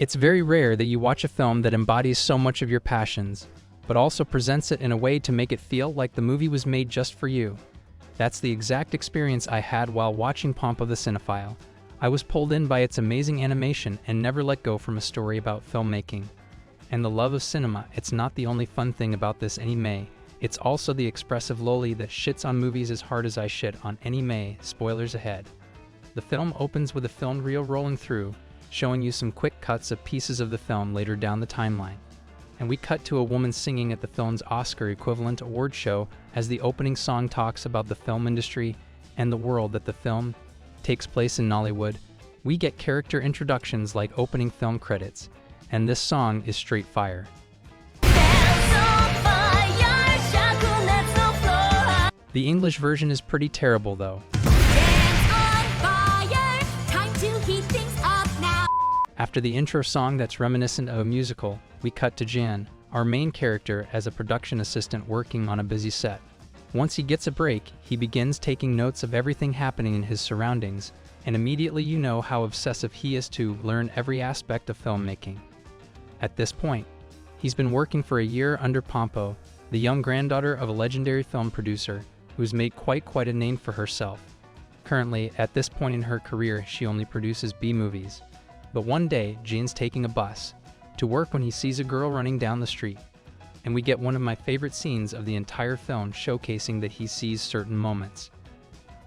It's very rare that you watch a film that embodies so much of your passions, but also presents it in a way to make it feel like the movie was made just for you. That's the exact experience I had while watching Pompo the Cinephile. I was pulled in by its amazing animation and never let go from a story about filmmaking. And the love of cinema, it's not the only fun thing about this anime, it's also the expressive loli that shits on movies as hard as I shit on anime, spoilers ahead. The film opens with a film reel rolling through, showing you some quick cuts of pieces of the film later down the timeline. And we cut to a woman singing at the film's Oscar-equivalent award show as the opening song talks about the film industry and the world that the film takes place in Nollywood. We get character introductions like opening film credits, and this song is straight fire. The English version is pretty terrible though. After the intro song that's reminiscent of a musical, we cut to Jan, our main character, as a production assistant working on a busy set. Once he gets a break, he begins taking notes of everything happening in his surroundings, and immediately you know how obsessive he is to learn every aspect of filmmaking. At this point, he's been working for a year under Pompo, the young granddaughter of a legendary film producer who's made quite a name for herself. Currently, at this point in her career, she only produces B-movies. But one day, Jean's taking a bus to work when he sees a girl running down the street, and we get one of my favorite scenes of the entire film showcasing that he sees certain moments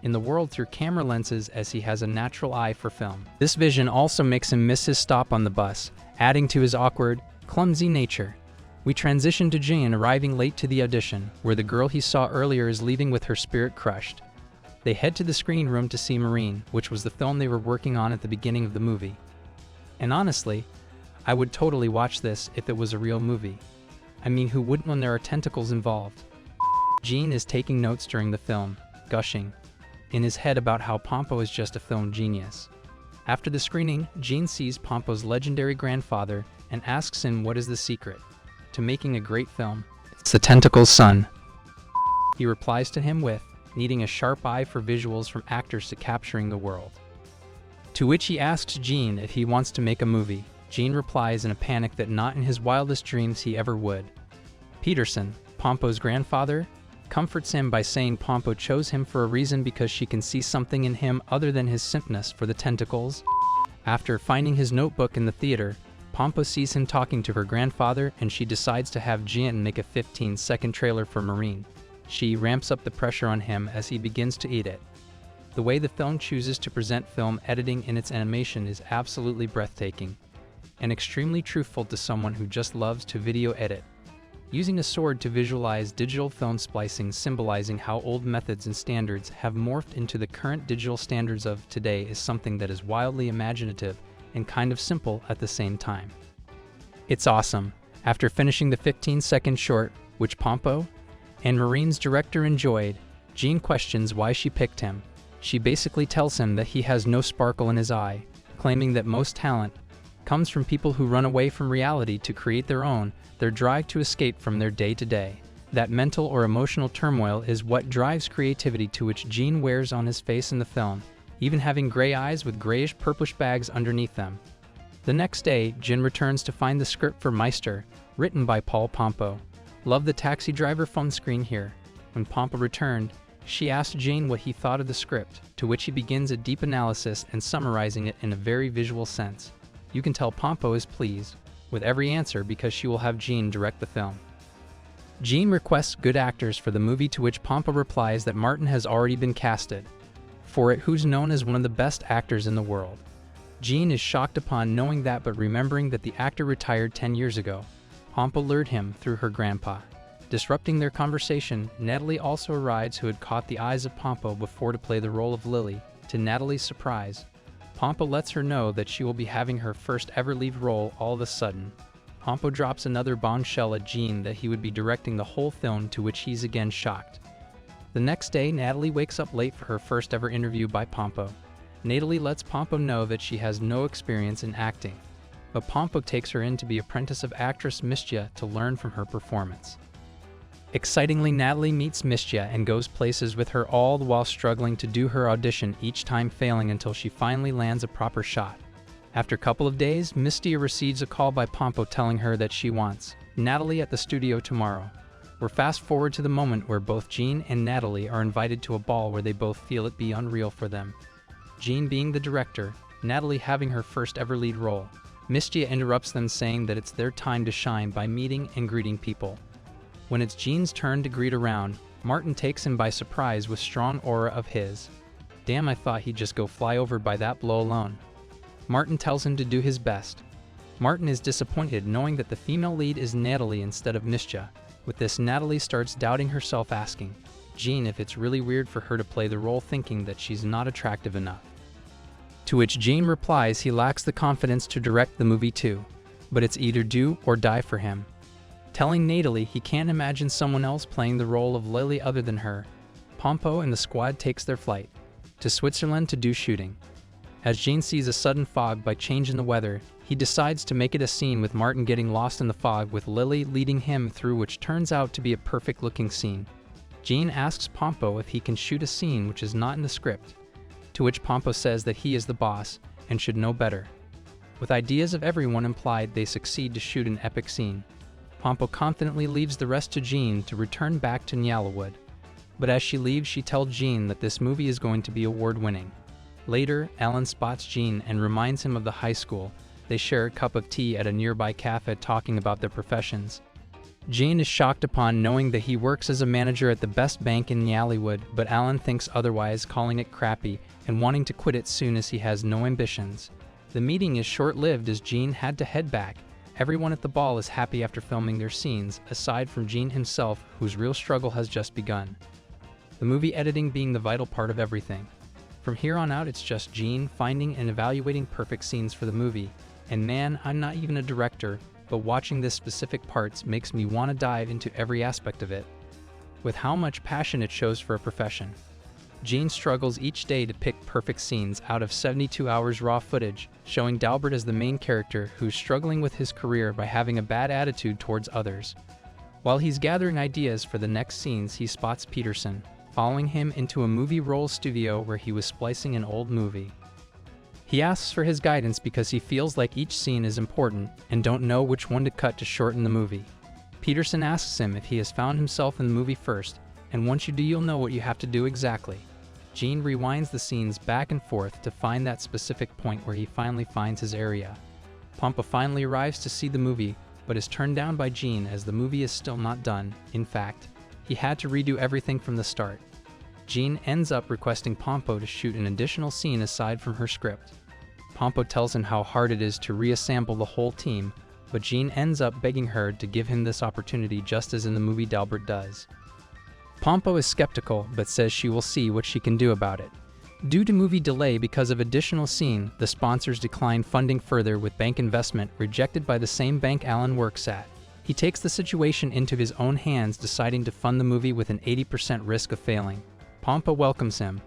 in the world through camera lenses as he has a natural eye for film. This vision also makes him miss his stop on the bus, adding to his awkward, clumsy nature. We transition to Jean arriving late to the audition, where the girl he saw earlier is leaving with her spirit crushed. They head to the screening room to see Marine, which was the film they were working on at the beginning of the movie. And honestly, I would totally watch this if it was a real movie. I mean, who wouldn't when there are tentacles involved? Jean is taking notes during the film, gushing in his head about how Pompo is just a film genius. After the screening, Jean sees Pompo's legendary grandfather and asks him what is the secret to making a great film. It's the tentacles, son. He replies to him with needing a sharp eye for visuals from actors to capturing the world. To which he asks Jean if he wants to make a movie. Jean replies in a panic that not in his wildest dreams he ever would. Peterson, Pompo's grandfather, comforts him by saying Pompo chose him for a reason because she can see something in him other than his simpness for the tentacles. After finding his notebook in the theater, Pompo sees him talking to her grandfather and she decides to have Jean make a 15-second trailer for Marine. She ramps up the pressure on him as he begins to eat it. The way the film chooses to present film editing in its animation is absolutely breathtaking, and extremely truthful to someone who just loves to video edit. Using a sword to visualize digital film splicing, symbolizing how old methods and standards have morphed into the current digital standards of today, is something that is wildly imaginative and kind of simple at the same time. It's awesome. After finishing the 15-second short, which Pompo and Marine's director enjoyed, Jean questions why she picked him. She basically tells him that he has no sparkle in his eye, claiming that most talent comes from people who run away from reality to create their own, their drive to escape from their day-to-day. That mental or emotional turmoil is what drives creativity, to which Jean wears on his face in the film, even having gray eyes with grayish-purplish bags underneath them. The next day, Jean returns to find the script for Meister, written by Paul Pompo. Love the taxi driver phone screen here. When Pompo returned, she asked Jean what he thought of the script, to which he begins a deep analysis and summarizing it in a very visual sense. You can tell Pompo is pleased with every answer because she will have Jean direct the film. Jean requests good actors for the movie, to which Pompo replies that Martin has already been casted for it, who's known as one of the best actors in the world. Jean is shocked upon knowing that, but remembering that the actor retired 10 years ago. Pompo lured him through her grandpa. Disrupting their conversation, Natalie also arrives, who had caught the eyes of Pompo before to play the role of Lily. To Natalie's surprise, Pompo lets her know that she will be having her first ever lead role all of a sudden. Pompo drops another bombshell at Jean that he would be directing the whole film, to which he's again shocked. The next day, Natalie wakes up late for her first ever interview by Pompo. Natalie lets Pompo know that she has no experience in acting, but Pompo takes her in to be apprentice of actress Mistia to learn from her performance. Excitingly, Natalie meets Mistia and goes places with her, all the while struggling to do her audition, each time failing until she finally lands a proper shot. After a couple of days, Mistia receives a call by Pompo telling her that she wants Natalie at the studio tomorrow. We're fast forward to the moment where both Jean and Natalie are invited to a ball where they both feel it be unreal for them. Jean being the director, Natalie having her first ever lead role. Mistia interrupts them saying that it's their time to shine by meeting and greeting people. When it's Jean's turn to greet around, Martin takes him by surprise with strong aura of his. Damn, I thought he'd just go fly over by that blow alone. Martin tells him to do his best. Martin is disappointed knowing that the female lead is Natalie instead of Mistia. With this, Natalie starts doubting herself, asking Jean if it's really weird for her to play the role, thinking that she's not attractive enough. To which Jean replies he lacks the confidence to direct the movie too, but it's either do or die for him. Telling Natalie he can't imagine someone else playing the role of Lily other than her, Pompo and the squad takes their flight to Switzerland to do shooting. As Jean sees a sudden fog by change in the weather, he decides to make it a scene with Martin getting lost in the fog with Lily leading him through, which turns out to be a perfect looking scene. Jean asks Pompo if he can shoot a scene which is not in the script, to which Pompo says that he is the boss and should know better. With ideas of everyone implied, they succeed to shoot an epic scene. Pompo confidently leaves the rest to Jean to return back to Nyallawood. But as she leaves, she tells Jean that this movie is going to be award-winning. Later, Alan spots Jean and reminds him of the high school. They share a cup of tea at a nearby cafe talking about their professions. Jean is shocked upon knowing that he works as a manager at the best bank in Nyallawood, but Alan thinks otherwise, calling it crappy and wanting to quit it soon as he has no ambitions. The meeting is short-lived as Jean had to head back. Everyone at the ball is happy after filming their scenes, aside from Jean himself, whose real struggle has just begun. The movie editing being the vital part of everything. From here on out, it's just Jean finding and evaluating perfect scenes for the movie. And man, I'm not even a director, but watching this specific parts makes me want to dive into every aspect of it. With how much passion it shows for a profession. Jean struggles each day to pick perfect scenes out of 72 hours raw footage, showing Dalbert as the main character who's struggling with his career by having a bad attitude towards others. While he's gathering ideas for the next scenes, he spots Peterson, following him into a movie roll studio where he was splicing an old movie. He asks for his guidance because he feels like each scene is important and don't know which one to cut to shorten the movie. Peterson asks him if he has found himself in the movie first, and once you do, you'll know what you have to do exactly. Jean rewinds the scenes back and forth to find that specific point where he finally finds his area. Pompo finally arrives to see the movie, but is turned down by Jean as the movie is still not done. In fact, he had to redo everything from the start. Jean ends up requesting Pompo to shoot an additional scene aside from her script. Pompo tells him how hard it is to reassemble the whole team, but Jean ends up begging her to give him this opportunity, just as in the movie Dalbert does. Pompo is skeptical, but says she will see what she can do about it. Due to movie delay because of additional scene, the sponsors decline funding further, with bank investment rejected by the same bank Alan works at. He takes the situation into his own hands, deciding to fund the movie with an 80% risk of failing. Pompo welcomes him.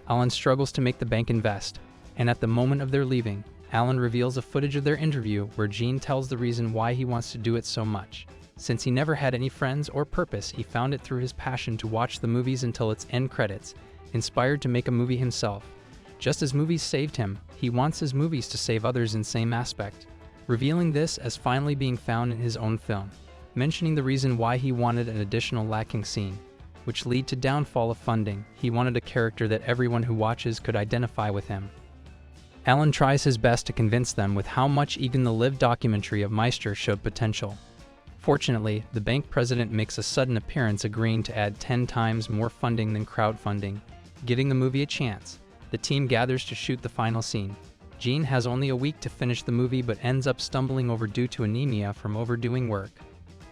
Alan struggles to make the bank invest, and at the moment of their leaving, Alan reveals a footage of their interview where Jean tells the reason why he wants to do it so much. Since he never had any friends or purpose, he found it through his passion to watch the movies until its end credits, inspired to make a movie himself. Just as movies saved him, he wants his movies to save others in same aspect, revealing this as finally being found in his own film, mentioning the reason why he wanted an additional lacking scene, which lead to downfall of funding. He wanted a character that everyone who watches could identify with him. Alan tries his best to convince them with how much even the live documentary of Meister showed potential. Fortunately, the bank president makes a sudden appearance, agreeing to add 10 times more funding than crowdfunding, giving the movie a chance. The team gathers to shoot the final scene. Jean has only a week to finish the movie but ends up stumbling over due to anemia from overdoing work.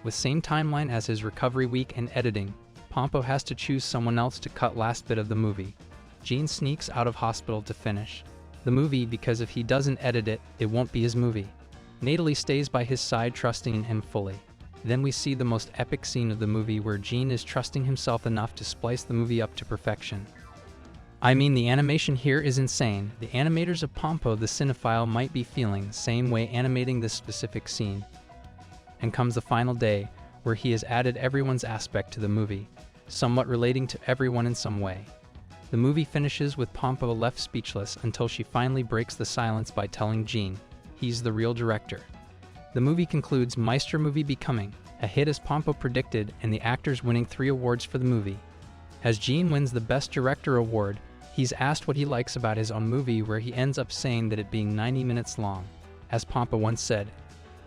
With same timeline as his recovery week and editing, Pompo has to choose someone else to cut last bit of the movie. Jean sneaks out of hospital to finish the movie because if he doesn't edit it, it won't be his movie. Natalie stays by his side, trusting him fully. Then we see the most epic scene of the movie where Jean is trusting himself enough to splice the movie up to perfection. I mean, the animation here is insane. The animators of Pompo the Cinephile might be feeling the same way animating this specific scene. And comes the final day, where he has added everyone's aspect to the movie, somewhat relating to everyone in some way. The movie finishes with Pompo left speechless until she finally breaks the silence by telling Gene he's the real director. The movie concludes Meister movie becoming a hit as Pompo predicted, and the actors winning 3 awards for the movie. As Gene wins the Best Director award, he's asked what he likes about his own movie, where he ends up saying that it being 90 minutes long. As Pompo once said,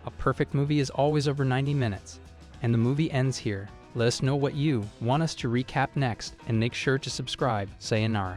"A perfect movie is always over 90 minutes." And the movie ends here. Let us know what you want us to recap next, and make sure to subscribe. Sayonara.